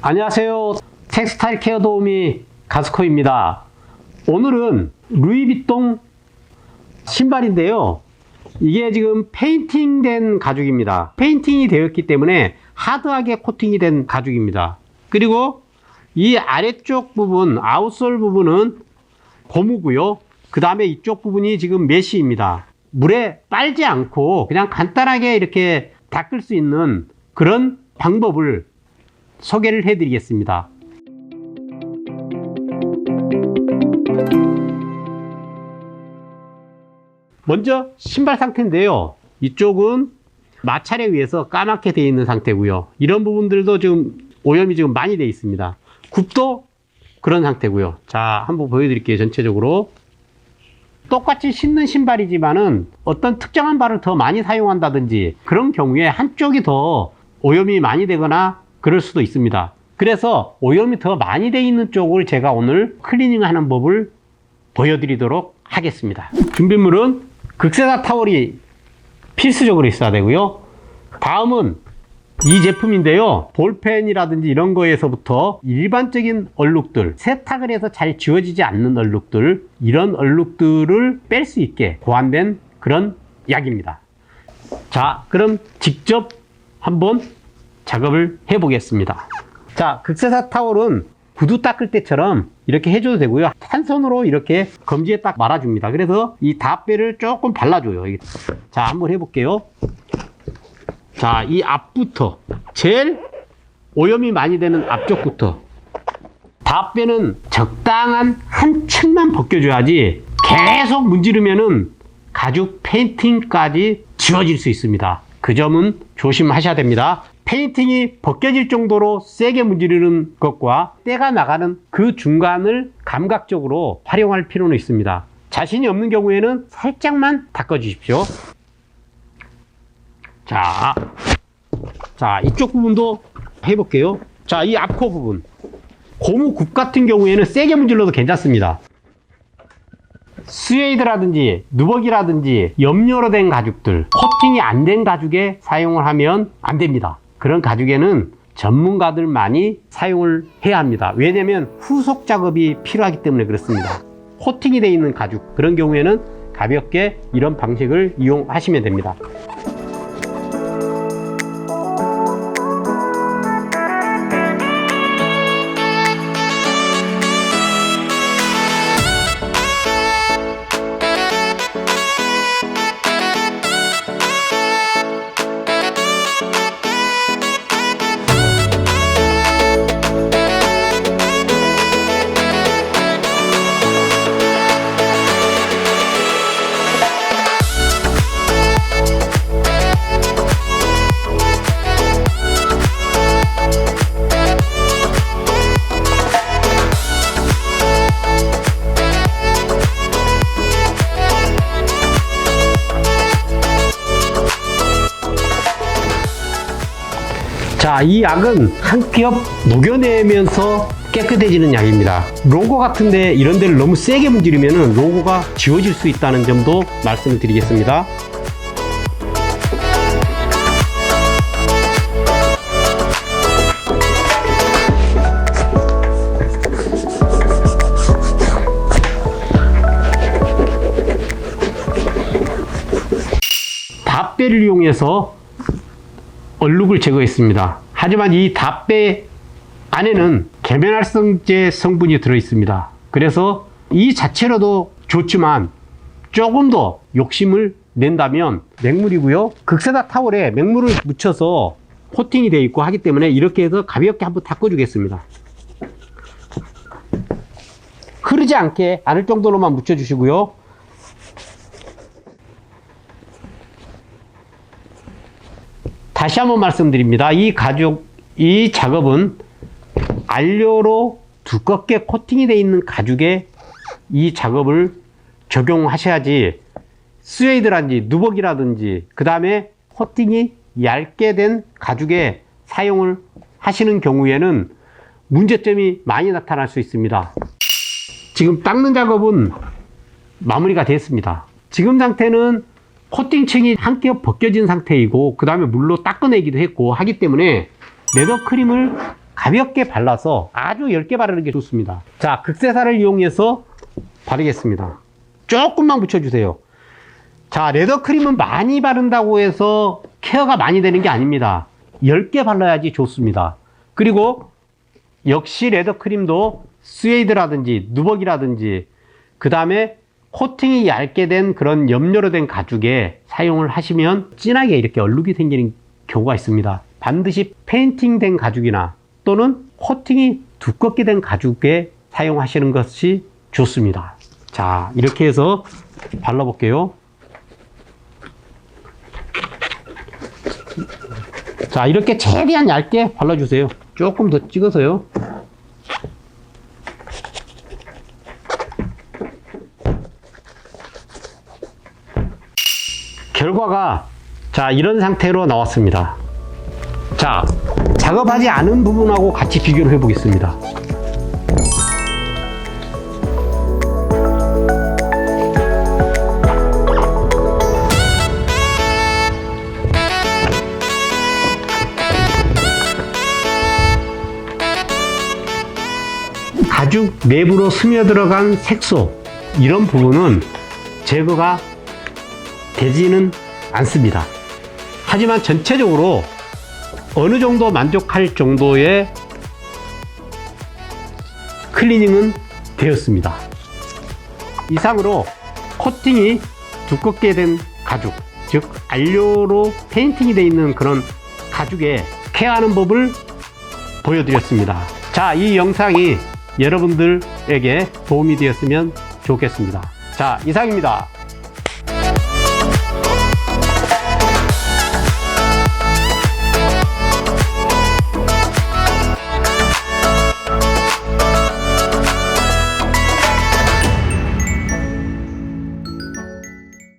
안녕하세요. 텍스타일 케어 도우미 가스코입니다. 오늘은 루이비통 신발인데요. 이게 지금 페인팅된 가죽입니다. 페인팅이 되었기 때문에 하드하게 코팅이 된 가죽입니다. 그리고 이 아래쪽 부분, 아웃솔 부분은 고무고요. 그 다음에 이쪽 부분이 지금 메쉬입니다. 물에 빨지 않고 그냥 간단하게 이렇게 닦을 수 있는 그런 방법을 소개를 해 드리겠습니다. 먼저 신발 상태인데요. 이쪽은 마찰에 의해서 까맣게 되어 있는 상태고요. 이런 부분들도 지금 오염이 지금 많이 되어 있습니다. 굽도 그런 상태고요. 자, 한번 보여드릴게요. 전체적으로 똑같이 신는 신발이지만은 어떤 특정한 발을 더 많이 사용한다든지 그런 경우에 한쪽이 더 오염이 많이 되거나 그럴 수도 있습니다. 그래서 오염이 더 많이 되어 있는 쪽을 제가 오늘 클리닝 하는 법을 보여드리도록 하겠습니다. 준비물은 극세사 타월이 필수적으로 있어야 되고요. 다음은 이 제품인데요. 볼펜이라든지 이런 거에서부터 일반적인 얼룩들, 세탁을 해서 잘 지워지지 않는 얼룩들, 이런 얼룩들을 뺄 수 있게 고안된 그런 약입니다. 자, 그럼 직접 한번 작업을 해 보겠습니다. 자, 극세사 타월은 구두 닦을 때처럼 이렇게 해줘도 되고요. 한 손으로 이렇게 검지에 딱 말아줍니다. 그래서 이 답배를 조금 발라줘요. 자, 한번 해볼게요. 자, 이 앞부터 제일 오염이 많이 되는 앞쪽부터 답배는 적당한 한 층만 벗겨줘야지 계속 문지르면은 가죽 페인팅까지 지워질 수 있습니다. 그 점은 조심하셔야 됩니다. 페인팅이 벗겨질 정도로 세게 문지르는 것과 때가 나가는 그 중간을 감각적으로 활용할 필요는 있습니다. 자신이 없는 경우에는 살짝만 닦아 주십시오. 자, 이쪽 부분도 해볼게요. 자, 이 앞코 부분 고무 굽 같은 경우에는 세게 문질러도 괜찮습니다. 스웨이드라든지 누벅이라든지 염료로 된 가죽들, 코팅이 안 된 가죽에 사용을 하면 안 됩니다. 그런 가죽에는 전문가들만이 사용을 해야 합니다. 왜냐면 후속 작업이 필요하기 때문에 그렇습니다. 코팅이 되어 있는 가죽, 그런 경우에는 가볍게 이런 방식을 이용하시면 됩니다. 자, 이 약은 한 겹 녹여내면서 깨끗해지는 약입니다. 로고 같은데 이런 데를 너무 세게 문지르면 로고가 지워질 수 있다는 점도 말씀을 드리겠습니다. 답배를 이용해서 얼룩을 제거했습니다. 하지만 이 답배 안에는 계면활성제 성분이 들어 있습니다. 그래서 이 자체로도 좋지만 조금 더 욕심을 낸다면 맹물이고요. 극세사 타월에 맹물을 묻혀서 코팅이 되어 있고 하기 때문에 이렇게 해서 가볍게 한번 닦아주겠습니다. 흐르지 않게 않을 정도로만 묻혀주시고요. 다시 한번 말씀드립니다. 이 작업은 안료로 두껍게 코팅이 되어 있는 가죽에 이 작업을 적용하셔야지 스웨이드라든지 누벅이라든지 그 다음에 코팅이 얇게 된 가죽에 사용을 하시는 경우에는 문제점이 많이 나타날 수 있습니다. 지금 닦는 작업은 마무리가 됐습니다. 지금 상태는 코팅층이 한 겹 벗겨진 상태이고 그 다음에 물로 닦아내기도 했고 하기 때문에 레더 크림을 가볍게 발라서 아주 얇게 바르는 게 좋습니다. 자, 극세사를 이용해서 바르겠습니다. 조금만 묻혀주세요. 자, 레더크림은 많이 바른다고 해서 케어가 많이 되는 게 아닙니다. 얇게 발라야지 좋습니다. 그리고 역시 레더크림도 스웨이드라든지 누벅이라든지 그 다음에 코팅이 얇게 된 그런 염료로 된 가죽에 사용을 하시면 진하게 이렇게 얼룩이 생기는 경우가 있습니다. 반드시 페인팅 된 가죽이나 또는 코팅이 두껍게 된 가죽에 사용하시는 것이 좋습니다. 자, 이렇게 해서 발라볼게요. 자, 이렇게 최대한 얇게 발라주세요. 조금 더 찍어서요. 결과가 자, 이런 상태로 나왔습니다. 자, 작업하지 않은 부분하고 같이 비교를 해 보겠습니다. 가죽 내부로 스며들어간 색소, 이런 부분은 제거가 되지는 않습니다. 하지만 전체적으로 어느 정도 만족할 정도의 클리닝은 되었습니다. 이상으로 코팅이 두껍게 된 가죽, 즉 안료로 페인팅이 되어 있는 그런 가죽에 케어하는 법을 보여드렸습니다. 자, 이 영상이 여러분들에게 도움이 되었으면 좋겠습니다. 자, 이상입니다.